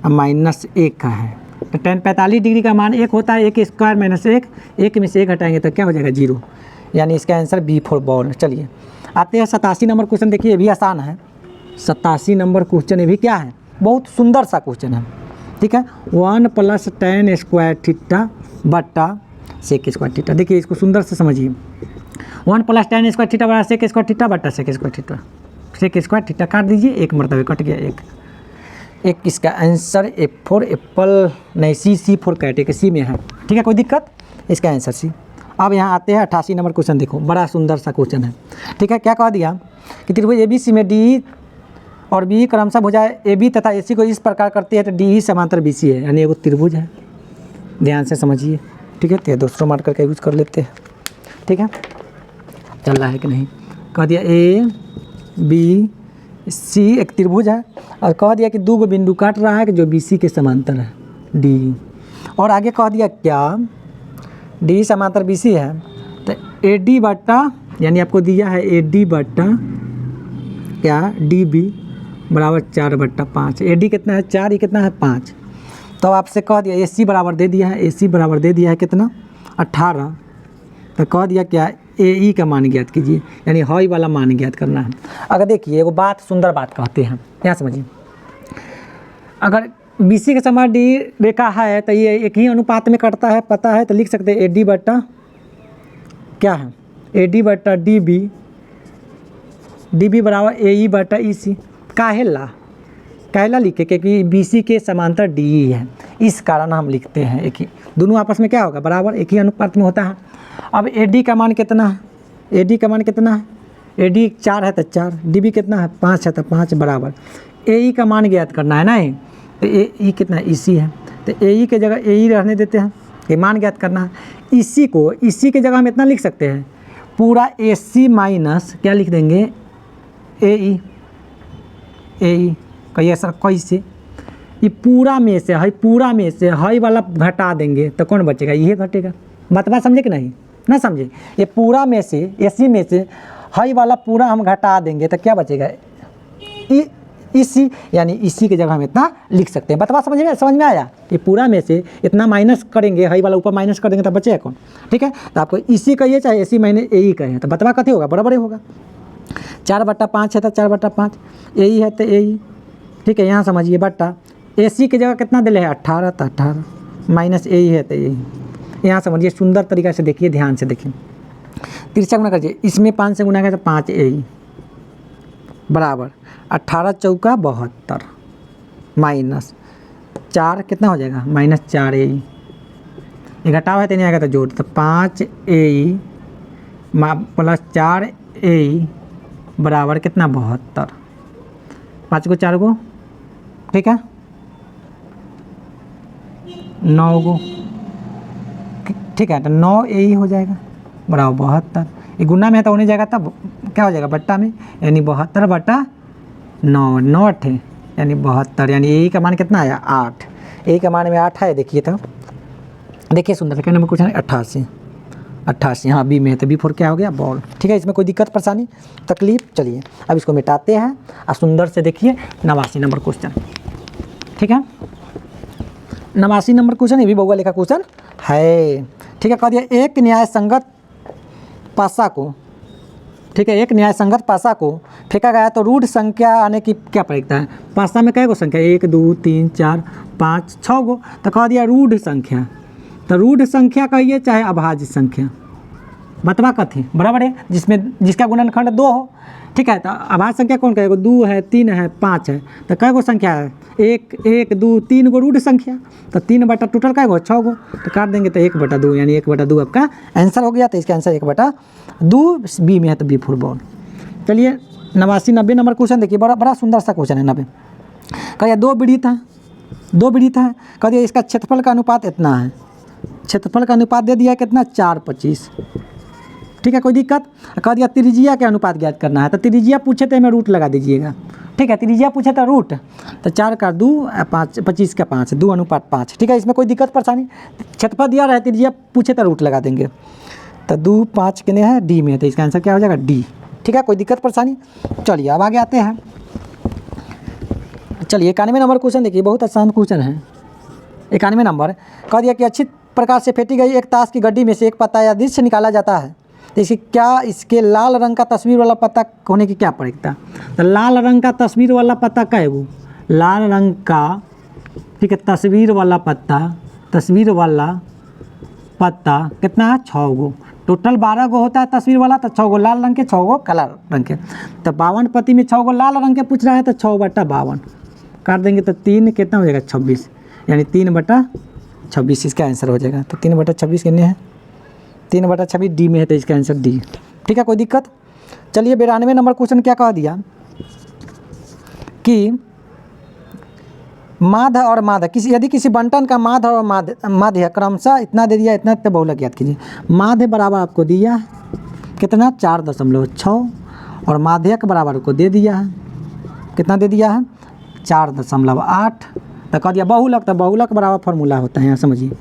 -1 का है, तो tan 45 डिग्री का मान 1 होता है, 1 स्क्वायर माइनस 1, 1 में से 1 हटाएंगे तो क्या हो जाएगा 0, यानी इसका आंसर B4 बॉल। चलिए आते हैं 87 नंबर क्वेश्चन, देखिए ये भी आसान है। 87 नंबर क्वेश्चन ये भी क्या है, बहुत सुंदर सा क्वेश्चन है, ठीक है। 1 + tan स्क्वायर थीटा बटा सेक स्क्वायर थीटा, देखिए इसको सुंदर से समझिए। 1 + tan स्क्वायर थीटा बटा सेक स्क्वायर थीटा बटा sec square theta, sec square theta काट दीजिए, एक मरतबे कट गया एक इसका आंसर F4 एप्पल नहीं C4 कैटेगरी सी में है, ठीक है, कोई दिक्कत, इसका आंसर सी। अब यहाँ आते हैं 88 नंबर क्वेश्चन, देखो बड़ा सुंदर सा क्वेश्चन है, ठीक है। क्या कह दिया कि त्रिभुज ABC में D और BE क्रमशः भुजा AB तथा AC को इस प्रकार करती है तो DE समांतर BC है, यानी एगो त्रिभुज है, ध्यान से समझिए, ठीक है। तो दूसरों मार्कर का यूज़ कर लेते हैं, ठीक है, चल रहा है कि नहीं। कह दिया ABC एक त्रिभुज है और कह दिया कि 2 बिंदु काट रहा है कि जो BC के समांतर है D, और आगे कह दिया क्या D समांतर BC है, तो AD बटा, यानी आपको दिया है AD बटा क्या DB बराबर 4/5, AD कितना है 4, ये कितना है 5, तो आपसे कह दिया AC बराबर दे दिया है, AC बराबर दे दिया है कितना 18, तो कह दिया क्या AE का मान ज्ञात कीजिए, यानी हॉई वाला मान ज्ञात करना है। अगर देखिए वो बात सुंदर बात कहते हैं, यहाँ समझिए, अगर BC के समान D रेखा है तो ये एक ही अनुपात में कटता है, पता है, तो लिख सकते हैं AD बटा क्या है AD बटा DB बराबर AE बटा EC, काहेला लिखे क्योंकि BC के समांतर DE है, इस कारण हम लिखते हैं एक ही, दोनों आपस में क्या होगा बराबर, एक ही अनुपात में होता है। अब AD का मान कितना है, AD का मान कितना है, AD 4 है तो 4, DB कितना है 5 है तो 5 बराबर, AE का मान ज्ञात करना है ना, तो AE कितना है EC है, तो AE के जगह AE रहने देते हैं, ये मान ज्ञात करना है। EC को EC के जगह हम इतना लिख सकते हैं पूरा AC माइनस क्या लिख देंगे AE कहिए सर कैसे, ये पूरा में से हई वाला घटा देंगे तो कौन बचेगा, ये घटेगा, बात समझे कि नहीं, ना समझे, ये पूरा में से AC में से हई वाला पूरा हम घटा देंगे तो क्या बचेगा EC, यानी EC की जगह हम इतना लिख सकते हैं, बतवा समझ में आया, ये पूरा में से इतना माइनस करेंगे, हई वाला ऊपर माइनस कर देंगे तो बचेगा कौन, ठीक है। तो आपको EC कहिए चाहे AC माइनस AE कहिए, तो बतवा कथी होगा बराबर ही होगा, 4/5 है तो 4/5, AE है तो AE ठीक है, यहाँ समझिए बट्टा AC की जगह कितना दिले है 18, तो 18 माइनस ए ही है तो यही। यहाँ समझिए सुंदर तरीका से देखिए, ध्यान से देखिए, तिरछा गुना करिए, इसमें 5 से गुना करें तो 5 ए बराबर 18 चौका 72 माइनस 4 कितना हो जाएगा -4 ए। ये घटाव है तो नहीं आएगा तो जोड़, तो 5 ए प्लस 4 ए बराबर कितना 72, 5 को 4 को ठीक है 9 को ठीक है, तो 9 ए हो जाएगा बराबर 72। ये गुना में है तो होने जाएगा, तब क्या हो जाएगा बट्टा में, यानी 72 बटा 9, 9 8 यानी 72, यानी ए का मान कितना आया 8, ए का मान में 8 है। देखिए तो देखिए सुंदर क्या नंबर क्वेश्चन 88, हाँ बी में है तो B4 क्या हो गया बॉल। ठीक है, इसमें कोई दिक्कत परेशानी तकलीफ, चलिए अब इसको मिटाते हैं और सुंदर से देखिए 89 नंबर क्वेश्चन। ठीक है, 89 नंबर क्वेश्चन ये भी बहुआ लेखा क्वेश्चन है। ठीक है, कह दिया एक न्याय संगत पासा को, ठीक है, एक न्याय संगत पासा को फेंका गया तो रूढ़ संख्या आने की क्या प्रयोजकता है। पासा में कै गो संख्या 1 2 3 4 5 6 गो, तो कह दिया रूढ़ संख्या, तो रूढ़ संख्या कहिए चाहे अभाज्य संख्या, बतवा कथी बराबर है जिसका गुणनखंड 2 हो। ठीक है, तो अभाज्य संख्या कौन कहेगा, 2 है 3 है 5 है, तो कै गो संख्या है 1 1 2 3 गो रूढ़ संख्या, तो 3 बटा टोटल कै गो 6 गो, तो काट देंगे तो 1/2 यानी 1/2 आपका आंसर हो गया। तो इसका आंसर 1/2 बी में है तो B4 बॉल। चलिए 89 90 नंबर क्वेश्चन देखिए, बड़ा सुंदर सा क्वेश्चन है 90। कहिए 2 विडित है, 2 विडित है, कह दिया इसका क्षेत्रफल का अनुपात इतना है, क्षेत्रफल का अनुपात दे दिया कितना 4/25। ठीक है, कोई दिक्कत, कह दिया त्रिज्या के अनुपात ज्ञात करना है, तो त्रिज्या पूछे तो हमें रूट लगा दीजिएगा। ठीक है, त्रिज्या पूछे तो रूट, तो 4 का 2 5 25 का 5 2:5। ठीक है, इसमें कोई दिक्कत परेशानी, क्षेत्रफल दिया रहे त्रिज्या पूछे तो रूट लगा देंगे, तो 2 5 कितने है डी में, तो इसका आंसर क्या हो जाएगा डी। ठीक है, कोई दिक्कत परेशानी, चलिए अब आगे आते हैं। चलिए 91 नंबर क्वेश्चन देखिए, बहुत आसान क्वेश्चन है। 91 नंबर कह दिया कि अच्छी प्रकार से फेंटी गई एक ताश की गड्डी में से एक पत्ता या दृश्य निकाला जाता है, तो इसके लाल रंग का तस्वीर वाला पत्ता होने की क्या प्रयोजकता। तो लाल रंग का तस्वीर वाला पत्ता क्या है वो, लाल रंग का, ठीक है, तस्वीर वाला पत्ता कितना है 6 गो, टोटल 12 गो होता है तस्वीर वाला, तो 6 गो लाल रंग के 6 गो काला रंग के, तो 52 पत्ती में 6 गो लाल रंग के पूछ रहा है, तो 6/52 काट देंगे तो 3 कितना हो जाएगा 26, यानी 3/26 इसका आंसर हो जाएगा। तो 3/26 कितने हैं 3/26 डी में है, तो इसका आंसर डी। ठीक है, कोई दिक्कत। चलिए 92 नंबर क्वेश्चन क्या कह दिया कि माध्य और माध्य यदि किसी बंटन का माध्य और माध्य क्रमशः इतना दे दिया, इतना तो बहुलक याद कीजिए। माध्य बराबर आपको दिया कितना 4.6 और माध्यक बराबर को दे दिया है कितना दे दिया है 4.8। तो कह दिया बहुलक, तो बहुलक बराबर फार्मूला होता है, यहाँ समझिए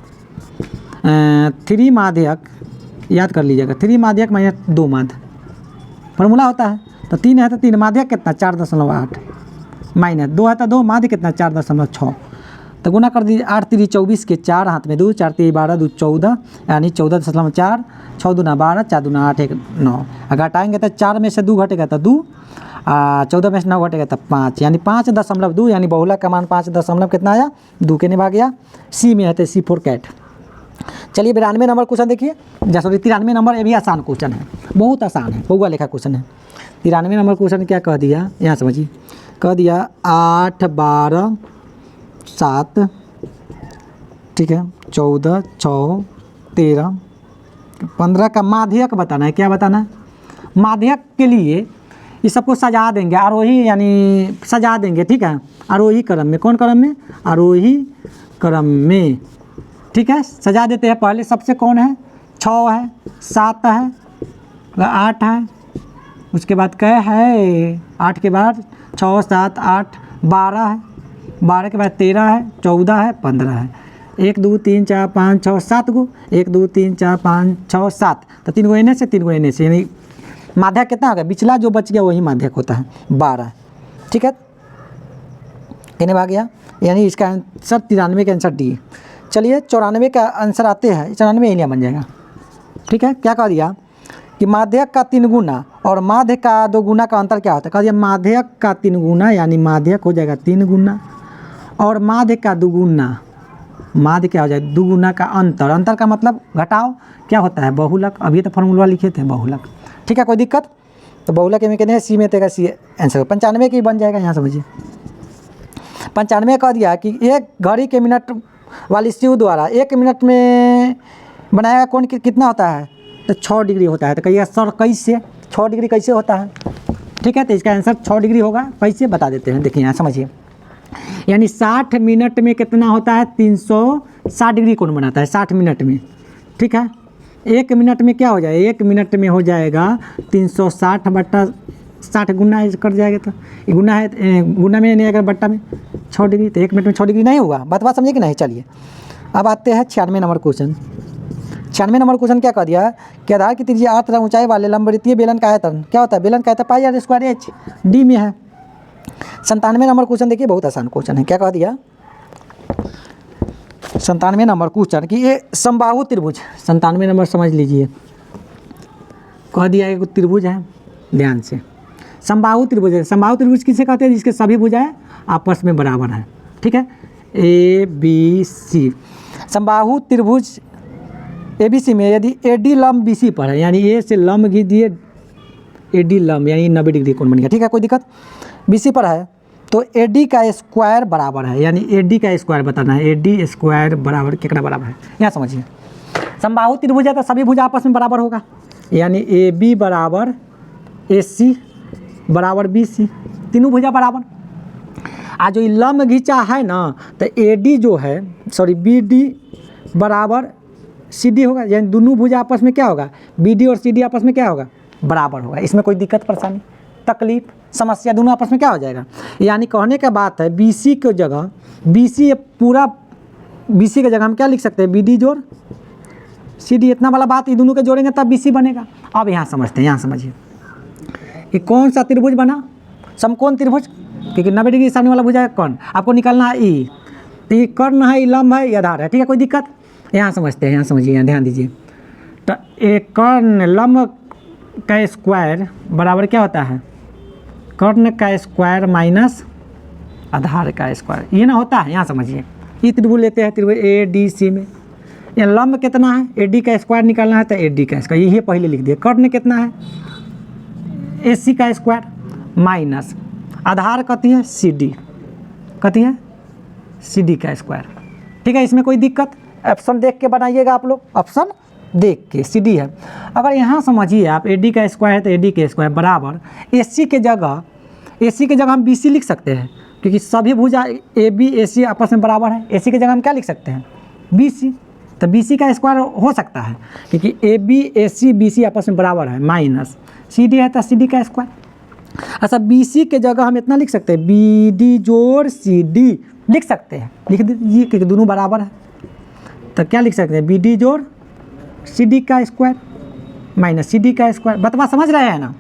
3 माध्यक याद कर लीजिएगा, 3 माध्यक माइनस 2 माध्य फार्मूला होता है। तो 3 है तो 3 माध्यक कितना 4.8 माइनस 2 है तो 2 माध्य कितना 4.6, तो गुना कर दीजिए 8 3 24 के 4 हाथ में 2 4 3 12 2 14 यानी 14.4 6 दूना 12 4 दूना 8 1 9, घटाएंगे तो 4 में से 2 घटेगा तो 2 14 में से 9 घटेगा तो 5 यानी 5.2 यानी बहुलक का मान 5 कितना आया 2 के निभा गया। सी में है तो C4 कैट। चलिए 92 नंबर क्वेश्चन देखिए, जैसे 93 नंबर ये भी आसान क्वेश्चन है, बहुत आसान है, बहुआ लेखा क्वेश्चन है। 93 नंबर क्वेश्चन क्या कह दिया, यहाँ समझिए, कह दिया 8 12 7 ठीक है 14 6 13 15 का माध्यक बताना है। क्या बताना है, माध्यक के लिए ये सबको सजा देंगे, आरोही यानी सजा देंगे, ठीक है, आरोही क्रम में। कौन क्रम में, आरोही क्रम में, ठीक है, सजा देते हैं। पहले सबसे कौन है 6 है 7 है 8 है, उसके बाद क्या है 8 के बाद 6 7 8 12 है, 12 के बाद 13 है 14 है 15 है, 1 2 3 4 5 6 7 गो, 1 2 3 4 5 6 7, तो 3 गो इन्हें से 3 गो इन्हें से, यानी माध्यक कितना हो गया, बिचला जो बच गया वही माध्यक होता है 12। ठीक है, इन्हें आ गया, यानी इसका आंसर 93 का आंसर डी। चलिए 94 का आंसर आते हैं, 94 एरिया बन जाएगा। ठीक है, क्या कह दिया कि कि माध्यक का 3 गुना और माध्य का 2 गुना का अंतर क्या होता है। कह दिया माध्यक का 3 गुना यानी माध्यक हो जाएगा 3 गुना और माध्य का 2 गुना, माध्य क्या हो जाएगा 2 गुना का अंतर, अंतर का मतलब घटाव क्या होता है बहुलक। अभी तो फॉर्मूला लिखे थे बहुलक, ठीक है कोई दिक्कत। तो बहुलक में कहते हैं सी में तेगा सी आंसर 95 की बन जाएगा। यहाँ समझिए 95 कह दिया कि एक घड़ी के मिनट वाली स्यू द्वारा 1 मिनट में बनाया कोण कितना होता है, तो 6 डिग्री होता है। तो कहिएगा सर कैसे 6 डिग्री कैसे होता है, ठीक है। तो इसका आंसर 6 डिग्री होगा, कैसे बता देते हैं। देखिए यहाँ समझिए, यानी 60 मिनट में कितना होता है 360 डिग्री कोण बनाता है 60 मिनट में, ठीक है। 1 मिनट में क्या हो जाएगा, 1 मिनट में हो जाएगा 360 बट्टा 60 गुना कर जाएगा। तो ये गुना है, गुना में नहीं अगर बट्टा में 6 डिग्री, तो 1 मिनट में 6 डिग्री नहीं होगा। बात समझिए कि नहीं। चलिए अब आते हैं 96 नंबर क्वेश्चन। 96 नंबर क्वेश्चन क्या कह दिया कि आधार की त्रिज्या 8 ऊंचाई वाले लंबवृत्तीय बेलन का आयतन क्या होता है, बेलन का आयतन पाई आर स्क्वायर एच डी में है। 97 नंबर क्वेश्चन देखिए बहुत आसान क्वेश्चन है। क्या कह दिया 97 नंबर क्वेश्चन कि ये समबाहु त्रिभुज, 97 नंबर समझ लीजिए। कह दिया एक त्रिभुज है, ध्यान से समबाहु त्रिभुज है। समबाहु त्रिभुज किसे कहते हैं, जिसके सभी भुजाएं आपस में बराबर है, ठीक है। ए बी सी समबाहु त्रिभुज ए बी सी में यदि ए डी लंब बी सी पर है, यानी ए से लंब घिस दिए ए डी लंब यानी 90 डिग्री कोण बन गया, ठीक है कोई दिक्कत। बी सी पर है तो ए डी का स्क्वायर बराबर है, यानी ए डी का स्क्वायर बताना है। ए डी स्क्वायर बराबर कितना बराबर है, यहाँ समझिए। समबाहु त्रिभुज है तो सभी भुजा आपस में बराबर होगा, यानी ए बी बराबर ए सी बराबर बी सी, तीनों भुजा बराबर। आज जो लंब घिंचा है ना, तो ए डी जो है सॉरी बी डी बराबर सी डी होगा, यानी दोनों भुजा आपस में क्या होगा, बी डी और सी डी आपस में क्या होगा बराबर होगा। इसमें कोई दिक्कत परेशानी तकलीफ समस्या दोनों आपस में क्या हो जाएगा। यानी कहने का बात है बी सी की जगह बी सी पूरा बी सी की जगह हम क्या लिख सकते हैं, बी डी जोड़ सी डी, इतना वाला बात ये दोनों के जोड़ेंगे तब बी सी बनेगा। अब यहाँ समझते हैं, यहाँ समझिए ये कौन सा त्रिभुज बना, समकोण त्रिभुज, क्योंकि 90 डिग्री सामने वाला भुजा है कौन, आपको निकालना है ई, तो ये कर्ण है, ये लंब है, ये आधार है, ठीक है कोई दिक्कत। यहाँ समझते हैं, यहाँ समझिए, यहाँ ध्यान दीजिए। तो एक कर्ण लंब का स्क्वायर बराबर क्या होता है, कर्ण का स्क्वायर माइनस आधार का स्क्वायर, ये ना होता है। यहाँ समझिए ये त्रिभुज लेते हैं, त्रिभुज ए डी सी में ये लंब कितना है, ए डी का स्क्वायर निकालना है तो ए डी का स्क्वायर, यही पहले लिख दिए। कर्ण कितना है ए सी का स्क्वायर माइनस आधार कती है सी डी, कती है सी डी का स्क्वायर, ठीक है। इसमें कोई दिक्कत, ऑप्शन देख के बनाइएगा आप लोग, ऑप्शन देख के सी डी है। अगर यहाँ समझिए आप ए डी का स्क्वायर है तो ए डी के स्क्वायर बराबर ए सी के जगह हम बी सी लिख सकते हैं, क्योंकि सभी भुजा ए बी ए सी आपस में बराबर है। ए सी की जगह हम क्या लिख सकते हैं बी सी, तो बी सी का स्क्वायर हो सकता है क्योंकि A B A C B C आपस में बराबर है, माइनस सी डी है तो सी डी का स्क्वायर। अच्छा बी सी के जगह हम इतना लिख सकते हैं बी डी जोड़ सी डी लिख सकते हैं, लिख दीजिए क्योंकि दोनों बराबर है। तो क्या लिख सकते हैं बी डी जोड़ सी डी का स्क्वायर माइनस सी डी का स्क्वायर, बतवा समझ रहे हैं ना,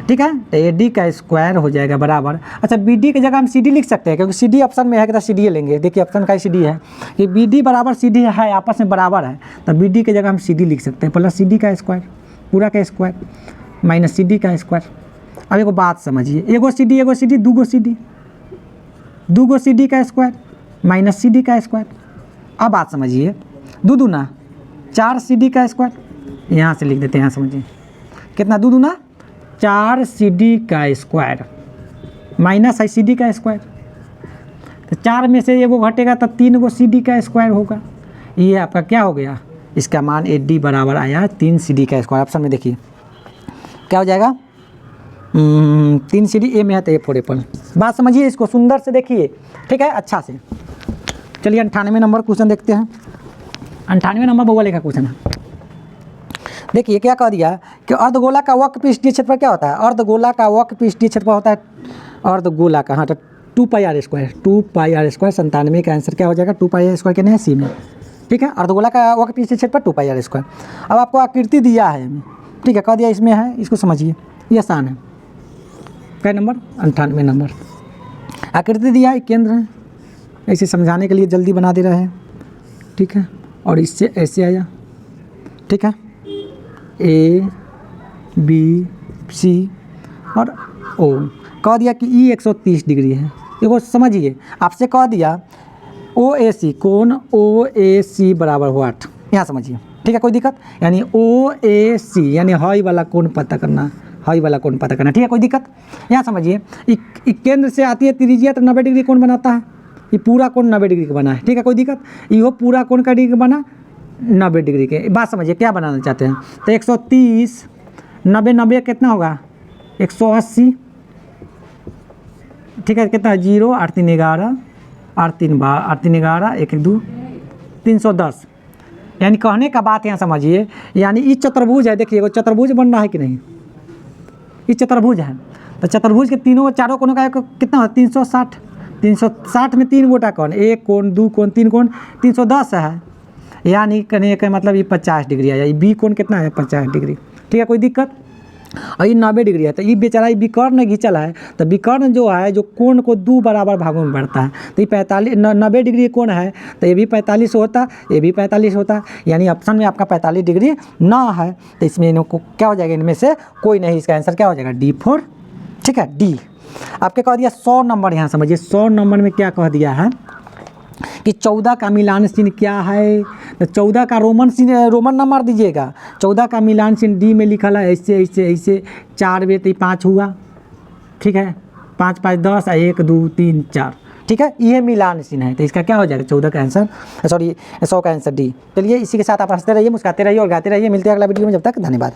ठीक है। तो ए डी का स्क्वायर हो जाएगा बराबर। अच्छा बी डी की जगह हम सी डी लिख सकते हैं, क्योंकि सी डी ऑप्शन में है तो सी डी लेंगे। देखिए ऑप्शन का सी डी है कि बी डी बराबर सी डी है, आपस में बराबर है, तो बी डी की जगह हम सी डी लिख सकते हैं प्लस सी डी का स्क्वायर पूरा का स्क्वायर माइनस सी डी का स्क्वायर। अब एगो बात समझिए, एगो सी डी दूगो सी डी का स्क्वायर माइनस सी डी का स्क्वायर। अब बात समझिए, दो दूना 4 सी डी का स्क्वायर, यहाँ से लिख देते हैं, यहाँ समझिए कितना, दो दूना 4 सी डी का स्क्वायर माइनस है सी डी का स्क्वायर। तो 4 में से एगो घटेगा तो 3 गो सी डी का स्क्वायर होगा। ये आपका क्या हो गया, इसका मान ए डी बराबर आया 3 सी डी का स्क्वायर। ऑप्शन में देखिए क्या हो जाएगा, 3 सी डी ए में है तो ए फोर एप्पल। बात समझिए, इसको सुंदर से देखिए, ठीक है अच्छा से। चलिए 98 नंबर क्वेश्चन देखते हैं। 98 नंबर भूगोल का क्वेश्चन है। देखिए क्या कह दिया कि अर्धगोला का वक्र पृष्ठीय क्षेत्रफल क्या होता है, अर्धगोला का वक्र पृष्ठीय क्षेत्रफल होता है अर्धगोला का, हाँ तो 2 पाई आर स्क्वायर 97 का आंसर क्या हो जाएगा 2 पाई आर स्क्वायर के नहीं सी में, ठीक है। अर्धगोला का वक्र पृष्ठीय क्षेत्रफल 2 पाई आर स्क्वायर। अब आपको आकृति दिया है, ठीक है, कह दिया इसमें है, इसको समझिए, ये आसान है। क्या नंबर 98 नंबर आकृति दिया है, केंद्र है, ऐसे समझाने के लिए जल्दी बना दे रहे हैं, ठीक है। और इससे ऐसे आया, ठीक है, ए बी, सी और ओ। कह दिया कि ई 130 डिग्री है। देखो समझिए, आपसे कह दिया ओ ए सी, कोण ओ ए सी बराबर व्हाट, यहाँ समझिए, ठीक है, कोई दिक्कत? यानी ओ ए सी यानी हाई वाला कोण पता करना, हाई वाला कोण पता करना, ठीक है, कोई दिक्कत? यहाँ समझिए, केंद्र से आती है त्रिज्या तो 90 डिग्री कोण बनाता है, ये पूरा कोण 90 डिग्री का बना है, ठीक है, कोई दिक्कत? ये पूरा कोण का डिग्री बना 90 डिग्री के। बात समझिए क्या बनाना चाहते हैं, तो 130 90 90 कितना होगा 180, ठीक है, कितना 0 8 3 11 8 3 11 1 1 2 310। यानी कहने का बात यहाँ समझिए, यानी इस चतुर्भुज है, देखिए वो चतुर्भुज बन रहा है कि नहीं, इस चतुर्भुज है, तो चतुर्भुज के तीनों चारों कोणों का कितना है 360, 360 में 3 गोटा कोण, एक कोण 2 कोण 3 कोण 310 है, यानी कहने का मतलब ये 50 डिग्री है, बी कोण कितना है 50 डिग्री, ठीक है, कोई दिक्कत? और ये 90 डिग्री है, तो ये बेचारा विकर्ण घिंचल है, तो विकर्ण जो है जो कोण को 2 बराबर भागों में बढ़ता है, तो ये 90 डिग्री कोण है, तो ये भी 45 होता, ये भी 45 होता, यानी ऑप्शन में आपका 45 डिग्री ना है, तो इसमें इनको क्या हो जाएगा, इनमें से कोई नहीं, इसका आंसर क्या हो जाएगा D4, ठीक है, डी। आपके कह दिया 100 नंबर, यहाँ समझिए 100 नंबर में क्या कह दिया है कि 14 का मिलान चिन्ह क्या है, तो 14 का रोमन नंबर दीजिएगा, 14 का मिलान चिन्ह डी में लिखा है ऐसे ऐसे ऐसे, 4 बे तो 5 हुआ, ठीक है, 5 5 10 1 2 3 4, ठीक है, ये मिलान चिन्ह है, तो इसका क्या हो जाएगा 14 का आंसर, सॉरी 100 का आंसर डी। चलिए इसी के साथ आप हंसते रहिए, मुस्कुराते रहिए और गाते रहिए, मिलते हैं अगला वीडियो में, जब तक धन्यवाद।